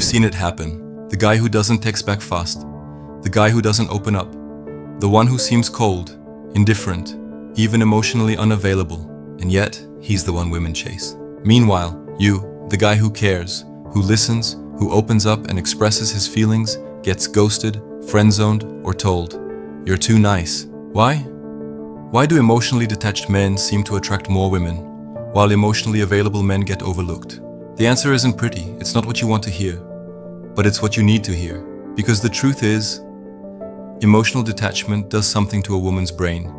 You've seen it happen. The guy who doesn't text back fast. The guy who doesn't open up. The one who seems cold, indifferent, even emotionally unavailable, and yet he's the one women chase. Meanwhile, you, the guy who cares, who listens, who opens up and expresses his feelings, gets ghosted, friend-zoned, or told, "You're too nice." Why? Why do emotionally detached men seem to attract more women, while emotionally available men get overlooked? The answer isn't pretty, it's not what you want to hear, but it's what you need to hear. Because the truth is, emotional detachment does something to a woman's brain.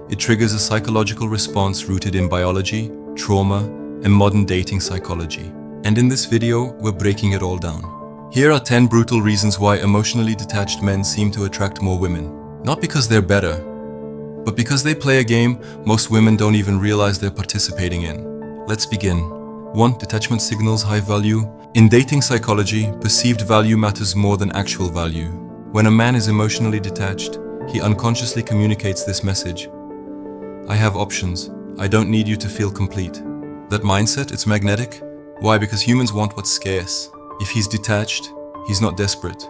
It triggers a psychological response rooted in biology, trauma, and modern dating psychology. And in this video, we're breaking it all down. Here are 10 brutal reasons why emotionally detached men seem to attract more women. Not because they're better, but because they play a game most women don't even realize they're participating in. Let's begin. 1. Detachment signals high value. In dating psychology, perceived value matters more than actual value. When a man is emotionally detached, he unconsciously communicates this message. I have options. I don't need you to feel complete. That mindset, it's magnetic. Why? Because humans want what's scarce. If he's detached, he's not desperate.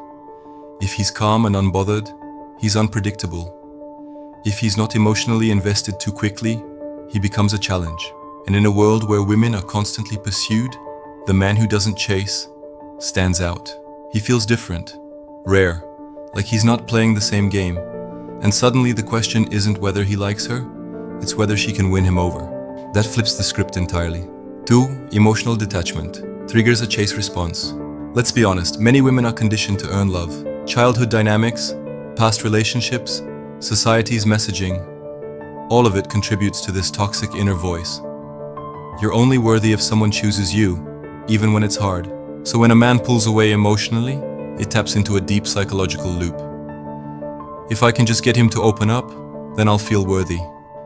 If he's calm and unbothered, he's unpredictable. If he's not emotionally invested too quickly, he becomes a challenge. And in a world where women are constantly pursued, the man who doesn't chase stands out. He feels different, rare, like he's not playing the same game. And suddenly the question isn't whether he likes her, it's whether she can win him over. That flips the script entirely. 2. Emotional detachment triggers a chase response. Let's be honest, many women are conditioned to earn love. Childhood dynamics, past relationships, society's messaging, all of it contributes to this toxic inner voice. You're only worthy if someone chooses you, even when it's hard. So when a man pulls away emotionally, it taps into a deep psychological loop. If I can just get him to open up, then I'll feel worthy.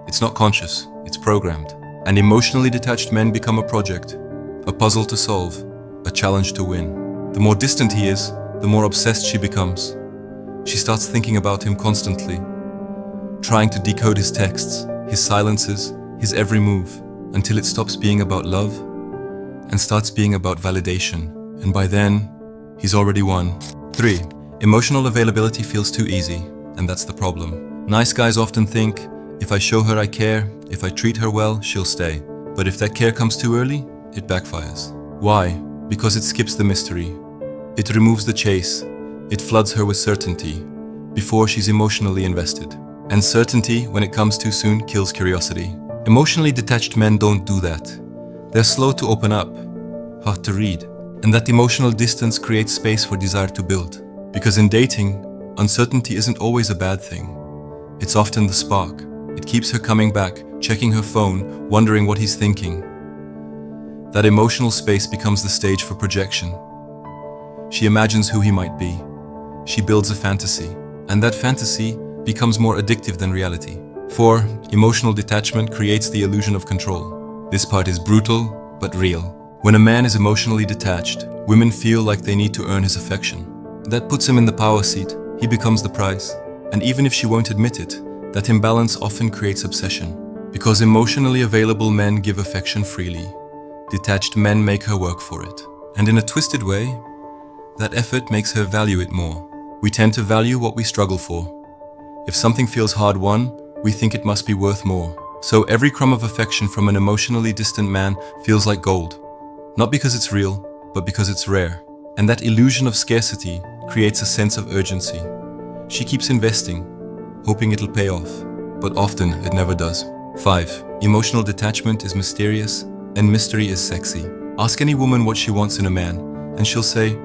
It's not conscious, it's programmed. And emotionally detached men become a project, a puzzle to solve, a challenge to win. The more distant he is, the more obsessed she becomes. She starts thinking about him constantly, trying to decode his texts, his silences, his every move, until it stops being about love and starts being about validation. And by then, he's already won. 3. Emotional availability feels too easy, and that's the problem. Nice guys often think, if I show her I care, if I treat her well, she'll stay. But if that care comes too early, it backfires. Why? Because it skips the mystery. It removes the chase. It floods her with certainty before she's emotionally invested. And certainty, when it comes too soon, kills curiosity. Emotionally detached men don't do that. They're slow to open up, hard to read. And that emotional distance creates space for desire to build. Because in dating, uncertainty isn't always a bad thing. It's often the spark. It keeps her coming back, checking her phone, wondering what he's thinking. That emotional space becomes the stage for projection. She imagines who he might be. She builds a fantasy. And that fantasy becomes more addictive than reality. 4. Emotional detachment creates the illusion of control. This part is brutal, but real. When a man is emotionally detached, women feel like they need to earn his affection. That puts him in the power seat. He becomes the prize. And even if she won't admit it, that imbalance often creates obsession. Because emotionally available men give affection freely. Detached men make her work for it. And in a twisted way, that effort makes her value it more. We tend to value what we struggle for. If something feels hard-won, we think it must be worth more. So every crumb of affection from an emotionally distant man feels like gold. Not because it's real, but because it's rare. And that illusion of scarcity creates a sense of urgency. She keeps investing, hoping it'll pay off, but often it never does. 5. Emotional detachment is mysterious, and mystery is sexy. Ask any woman what she wants in a man, and she'll say,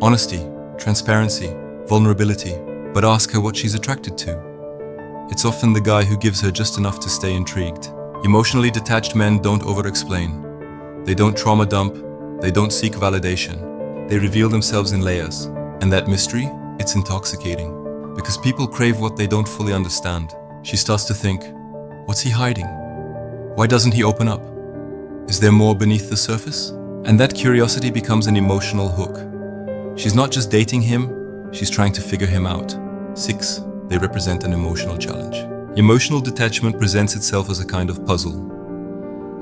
honesty, transparency, vulnerability. But ask her what she's attracted to. It's often the guy who gives her just enough to stay intrigued. Emotionally detached men don't over-explain. They don't trauma dump. They don't seek validation. They reveal themselves in layers. And that mystery, it's intoxicating. Because people crave what they don't fully understand. She starts to think, what's he hiding? Why doesn't he open up? Is there more beneath the surface? And that curiosity becomes an emotional hook. She's not just dating him, she's trying to figure him out. 6. They represent an emotional challenge. Emotional detachment presents itself as a kind of puzzle.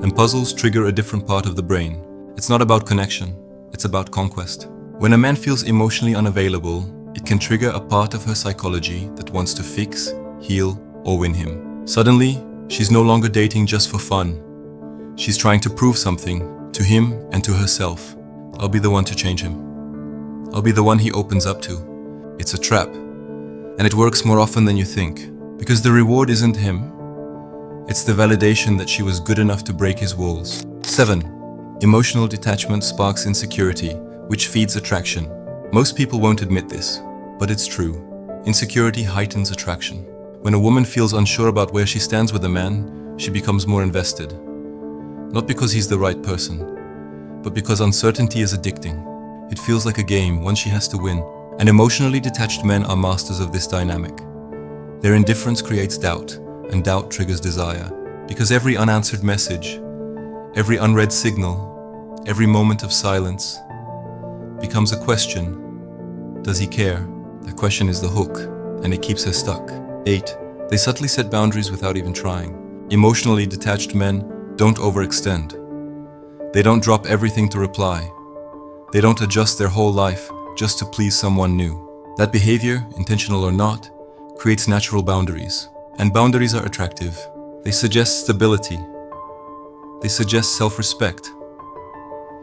And puzzles trigger a different part of the brain. It's not about connection, it's about conquest. When a man feels emotionally unavailable, it can trigger a part of her psychology that wants to fix, heal, or win him. Suddenly, she's no longer dating just for fun. She's trying to prove something to him and to herself. I'll be the one to change him. I'll be the one he opens up to. It's a trap. And it works more often than you think. Because the reward isn't him. It's the validation that she was good enough to break his walls. 7. Emotional detachment sparks insecurity, which feeds attraction. Most people won't admit this, but it's true. Insecurity heightens attraction. When a woman feels unsure about where she stands with a man, she becomes more invested. Not because he's the right person, but because uncertainty is addicting. It feels like a game, one she has to win. And emotionally detached men are masters of this dynamic. Their indifference creates doubt, and doubt triggers desire. Because every unanswered message, every unread signal, every moment of silence becomes a question. Does he care? That question is the hook, and it keeps her stuck. 8. They subtly set boundaries without even trying. Emotionally detached men don't overextend. They don't drop everything to reply. They don't adjust their whole life just to please someone new. That behavior, intentional or not, creates natural boundaries. And boundaries are attractive. They suggest stability. They suggest self-respect.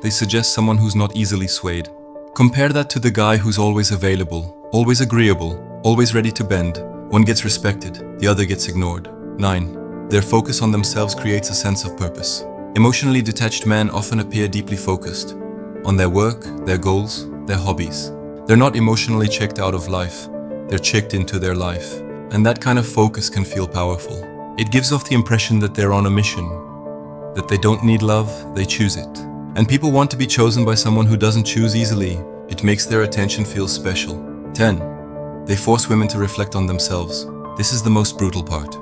They suggest someone who's not easily swayed. Compare that to the guy who's always available, always agreeable, always ready to bend. One gets respected, the other gets ignored. 9. Their focus on themselves creates a sense of purpose. Emotionally detached men often appear deeply focused on their work, their goals, their hobbies. They're not emotionally checked out of life, they're checked into their life. And that kind of focus can feel powerful. It gives off the impression that they're on a mission, that they don't need love, they choose it. And people want to be chosen by someone who doesn't choose easily. It makes their attention feel special. 10. They force women to reflect on themselves. This is the most brutal part.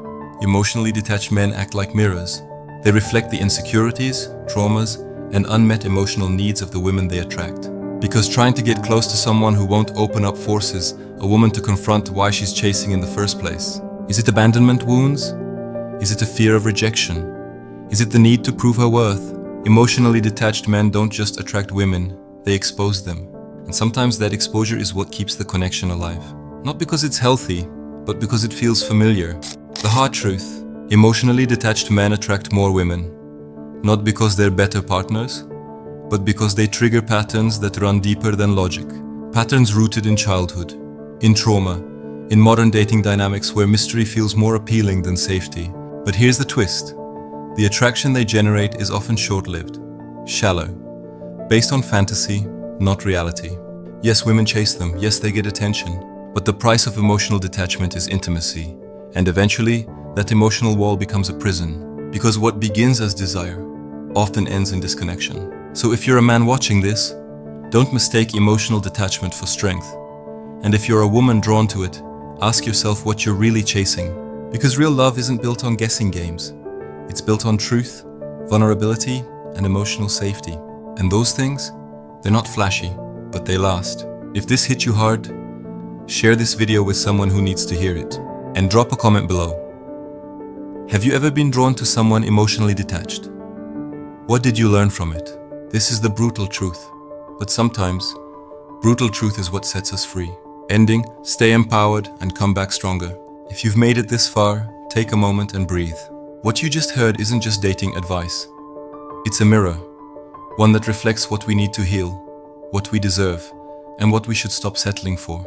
Emotionally detached men act like mirrors. They reflect the insecurities, traumas, and unmet emotional needs of the women they attract. Because trying to get close to someone who won't open up forces a woman to confront why she's chasing in the first place. Is it abandonment wounds? Is it a fear of rejection? Is it the need to prove her worth? Emotionally detached men don't just attract women, they expose them. And sometimes that exposure is what keeps the connection alive. Not because it's healthy, but because it feels familiar. The hard truth: emotionally detached men attract more women. Not because they're better partners, but because they trigger patterns that run deeper than logic. Patterns rooted in childhood, in trauma, in modern dating dynamics where mystery feels more appealing than safety. But here's the twist. The attraction they generate is often short-lived, shallow, based on fantasy, not reality. Yes, women chase them, yes, they get attention, but the price of emotional detachment is intimacy, and eventually, that emotional wall becomes a prison, because what begins as desire often ends in disconnection. So if you're a man watching this, don't mistake emotional detachment for strength. And if you're a woman drawn to it, ask yourself what you're really chasing. Because real love isn't built on guessing games. It's built on truth, vulnerability, and emotional safety. And those things, they're not flashy, but they last. If this hit you hard, share this video with someone who needs to hear it. And drop a comment below. Have you ever been drawn to someone emotionally detached? What did you learn from it? This is the brutal truth. But sometimes, brutal truth is what sets us free. Ending, stay empowered and come back stronger. If you've made it this far, take a moment and breathe. What you just heard isn't just dating advice. It's a mirror, one that reflects what we need to heal, what we deserve, and what we should stop settling for.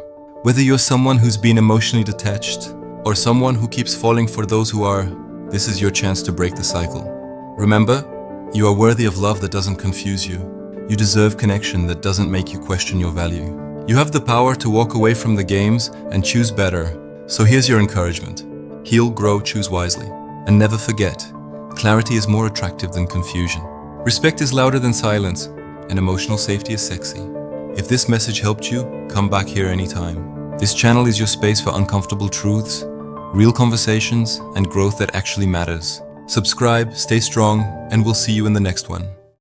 Whether you're someone who's been emotionally detached or someone who keeps falling for those who are, this is your chance to break the cycle. Remember, you are worthy of love that doesn't confuse you. You deserve connection that doesn't make you question your value. You have the power to walk away from the games and choose better. So here's your encouragement. Heal, grow, choose wisely. And never forget, clarity is more attractive than confusion. Respect is louder than silence, and emotional safety is sexy. If this message helped you, come back here anytime. This channel is your space for uncomfortable truths, real conversations, and growth that actually matters. Subscribe, stay strong, and we'll see you in the next one.